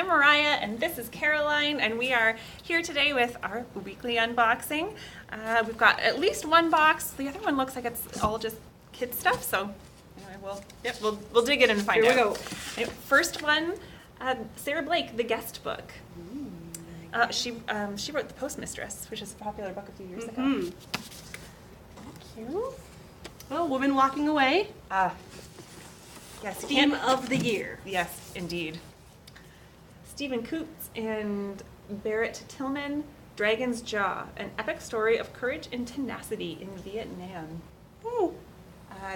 Meriah and this is Caroline, and we are here today with our weekly unboxing. We've got at least one box. The other one looks like it's all just kid stuff, so anyway, we'll dig in and find out. Here we go. First one, Sarah Blake, The Guest Book. She wrote The Postmistress, which is a popular book a few years ago. Thank you. Oh, Woman Walking Away. Yes, Theme of the year. Yes, indeed. Stephen Coots and Barrett Tillman, Dragon's Jaw, an epic story of courage and tenacity in Vietnam. Ooh.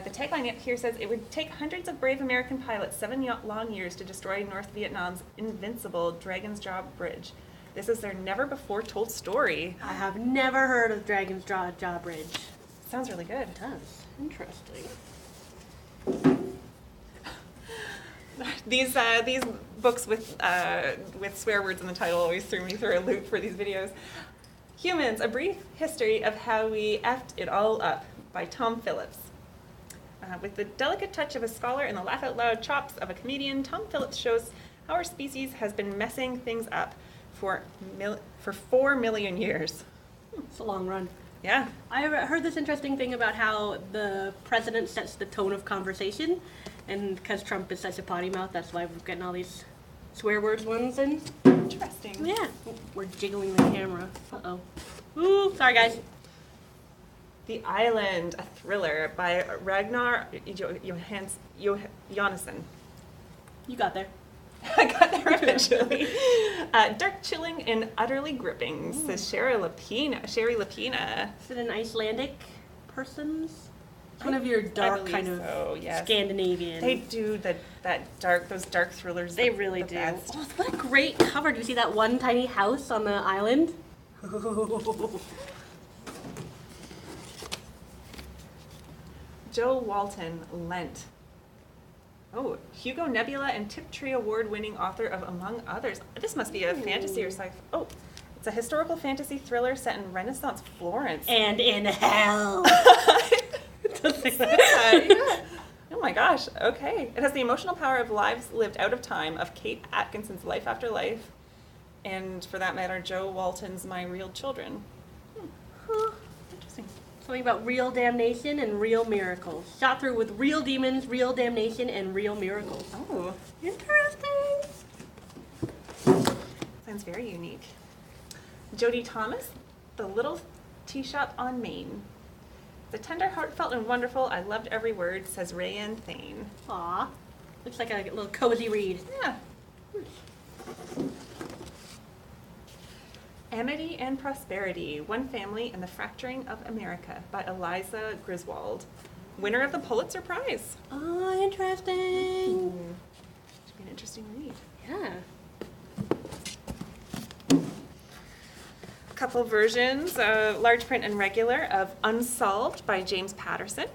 The tagline up here says, it would take hundreds of brave American pilots 7 long years to destroy North Vietnam's invincible Dragon's Jaw Bridge. This is their never-before-told story. I have never heard of Dragon's Jaw Bridge. Sounds really good. It does. Interesting. These books with swear words in the title always threw me through a loop for these videos. Humans, A Brief History of How We Effed It All Up by Tom Phillips. With the delicate touch of a scholar and the laugh-out-loud chops of a comedian, Tom Phillips shows how our species has been messing things up for 4 million years. It's a long run. Yeah. I heard this interesting thing about how the president sets the tone of conversation, and because Trump is such a potty mouth, that's why we're getting all these swear words ones in. Interesting. Yeah. We're jiggling the camera. Uh-oh. Ooh, sorry guys. The Island, a thriller by Ragnar Johannesson. You got there. I got there eventually. Dark, chilling, and utterly gripping, says Sherry Lapina. Is it an Icelandic person's? It's one of your dark kind of yes. Scandinavian. They do those dark thrillers. They really do. Best. Oh, what a great cover. Do you see that one tiny house on the island? Joe Walton, Lent. Oh, Hugo Nebula and Tiptree Award-winning author of Among Others. This must be a fantasy or sci-fi. Oh, it's a historical fantasy thriller set in Renaissance Florence. And in hell. Yeah. Oh my gosh, okay. It has the emotional power of lives lived out of time, of Kate Atkinson's Life After Life, and for that matter, Joe Walton's My Real Children. Interesting. Something about real damnation and real miracles. Shot through with real demons, real damnation, and real miracles. Oh, interesting. Sounds very unique. Jodie Thomas, The Little Tea Shop on Main. The tender, heartfelt, and wonderful. I loved every word, says Rayanne Thane. Aw. Looks like a little cozy read. Yeah. Amity and Prosperity, One Family and the Fracturing of America by Eliza Griswold. Winner of the Pulitzer Prize. Oh, interesting. Should be an interesting read. Yeah. A couple versions, large print and regular, of Unsolved by James Patterson.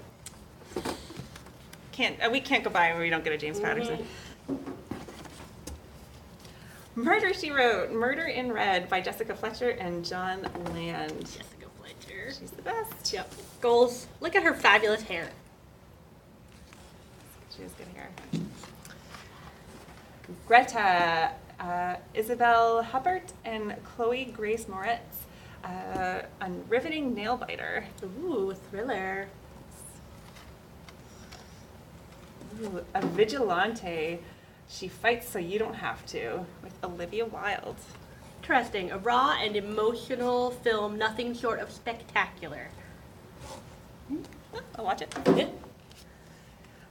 We can't go by when we don't get a James Patterson. Murder, She Wrote, Murder in Red by Jessica Fletcher and John Land. Jessica Fletcher. She's the best. Yep. Goals. Look at her fabulous hair. She has good hair. Greta, Isabel Huppert and Chloe Grace Moritz, a riveting nail biter. Ooh, thriller. Ooh, a vigilante. She Fights So You Don't Have To, with Olivia Wilde. Interesting. A raw and emotional film, nothing short of spectacular. I'll watch it. Yeah.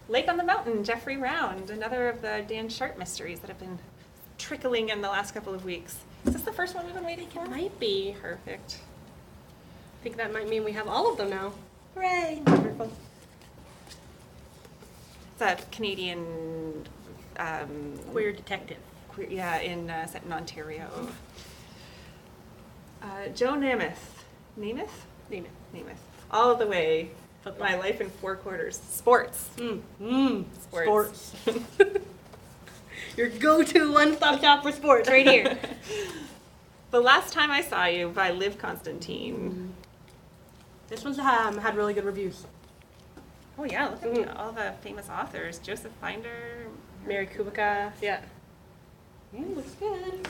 Lake on the Mountain, Jeffrey Round, another of the Dan Sharp mysteries that have been trickling in the last couple of weeks. Is this the first one we've been waiting for? It might be. Perfect. I think that might mean we have all of them now. Hooray! Wonderful. It's a Canadian... queer detective. Set in Ontario. Joe Namath. Namath? All the way. Football. My Life in 4 Quarters. Sports. Sports. Your go-to one-stop shop for sports right here. The Last Time I Saw You by Liv Constantine. This one's had really good reviews. Oh yeah, look at all the famous authors. Joseph Binder. Mary Kubica. Yeah. Looks good.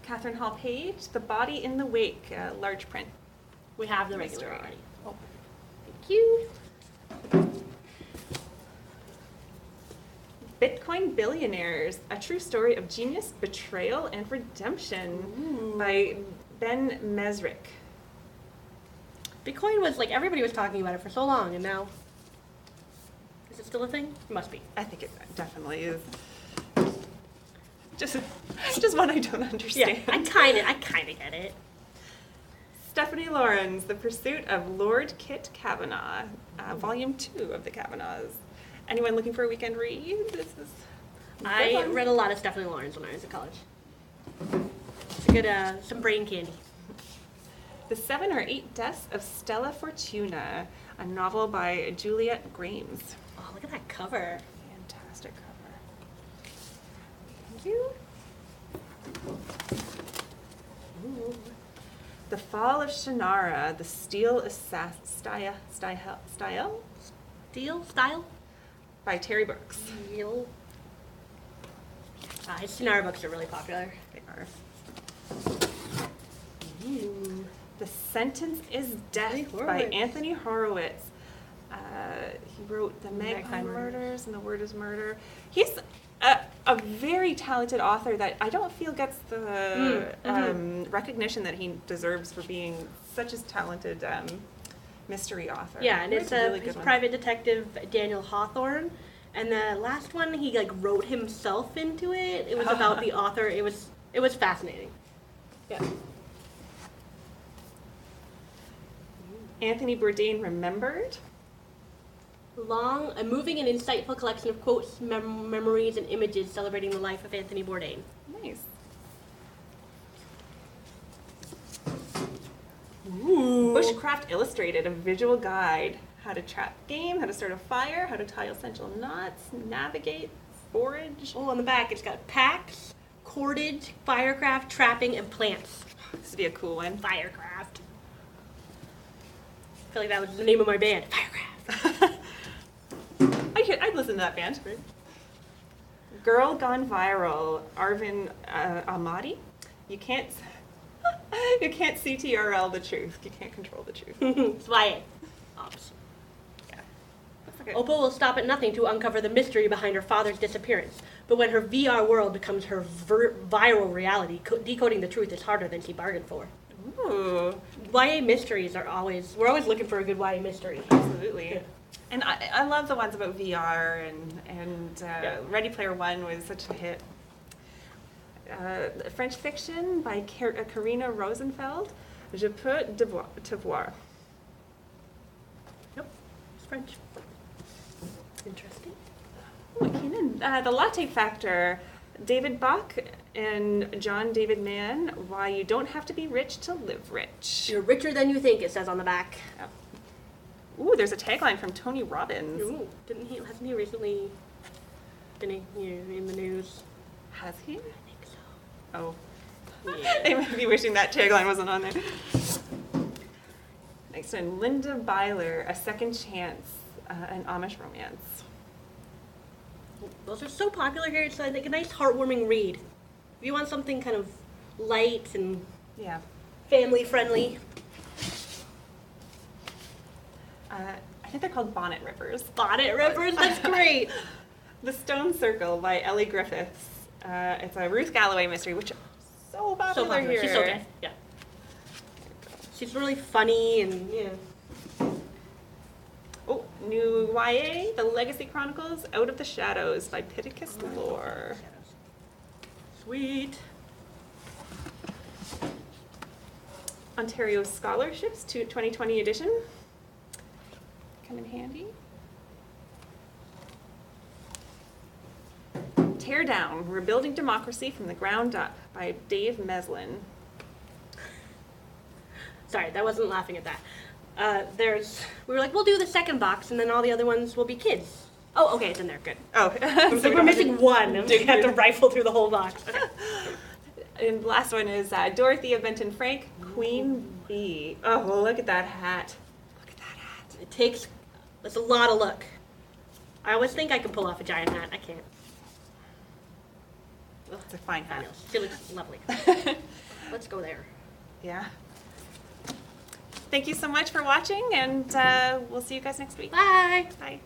Catherine Hall Page, The Body in the Wake, large print. We have the regular Mystery. already. Oh, thank you. Bitcoin Billionaires, A True Story of Genius, Betrayal, and Redemption by Ben Mesrick. Bitcoin was like, everybody was talking about it for so long, and now, is it still a thing? It must be. I think it definitely is. Just one I don't understand. Yeah, I kind of get it. Stephanie Lawrence, The Pursuit of Lord Kit Kavanaugh, Volume 2 of the Kavanaughs. Anyone looking for a weekend read? This is. I read a lot of Stephanie Lawrence when I was at college. It's a good, some brain candy. The 7 or 8 Deaths of Stella Fortuna, a novel by Juliet Grimes. Oh, look at that cover. Fantastic cover. Thank you. Ooh. The Fall of Shannara, The Steel Style Style? by Terry Brooks. Steel. His Shannara books are really popular. They are. Ooh. The Sentence is Death by Horowitz. Anthony Horowitz. He wrote The Magpie Murders and The Word is Murder. He's a very talented author that I don't feel gets the recognition that he deserves for being such a talented mystery author. Yeah, and it's really his good one. private detective Daniel Hawthorne, and the last one he like wrote himself into it. It was about the author. It was fascinating. Yeah. Anthony Bourdain Remembered. Long, a moving and insightful collection of quotes, memories, and images celebrating the life of Anthony Bourdain. Nice. Ooh. Bushcraft Illustrated, a visual guide. How to trap game, how to start a fire, how to tie essential knots, navigate, forage. Oh, on the back it's got packs, cordage, firecraft, trapping, and plants. This would be a cool one. Firecraft. I feel like that was the name of my band. Firecraft. I'd listen to that band. Girl Gone Viral, Arvin Ahmadi. You can't CTRL the truth. You can't control the truth. It's YA. Ops. Yeah. That's okay. Opal will stop at nothing to uncover the mystery behind her father's disappearance. But when her VR world becomes her viral reality, decoding the truth is harder than she bargained for. Ooh. YA mysteries we're always looking for a good YA mystery. Absolutely. Yeah. And I love the ones about VR and Ready Player One was such a hit. French fiction by Karina Rosenfeld, Je peux te voir. Nope, it's French. Interesting. The Latte Factor, David Bach and John David Mann, Why You Don't Have to Be Rich to Live Rich. You're richer than you think, it says on the back. Oh. Ooh, there's a tagline from Tony Robbins. Ooh, hasn't he recently been in the news? Has he? I think so. Oh. Yeah. They might be wishing that tagline wasn't on there. Next one, Linda Byler, A Second Chance, an Amish romance. Those are so popular here. It's like a nice, heartwarming read. If you want something kind of light and Yeah. family-friendly. I think they're called Bonnet Rippers. Bonnet Rippers, that's great. The Stone Circle by Ellie Griffiths. It's a Ruth Galloway mystery, which is so popular here. She's so good. Yeah. She's really funny and Oh, new YA, The Legacy Chronicles, Out of the Shadows by Pittacus Lore. Sweet. Ontario Scholarships to 2020 edition. Come in handy. Tear Down, Rebuilding Democracy from the Ground Up by Dave Meslin. Sorry, I wasn't laughing at that. We were like, we'll do the second box, and then all the other ones will be kids. Oh, okay, it's in there. Good. Oh. So we're missing one, and we have to rifle through the whole box. Okay. And the last one is Dorothy of Benton Frank, Queen Bee. Oh, look at that hat. Look at that hat. It's a lot of look. I always think I can pull off a giant hat. I can't. It's a fine hat. She looks lovely. Let's go there. Yeah. Thank you so much for watching, and we'll see you guys next week. Bye. Bye.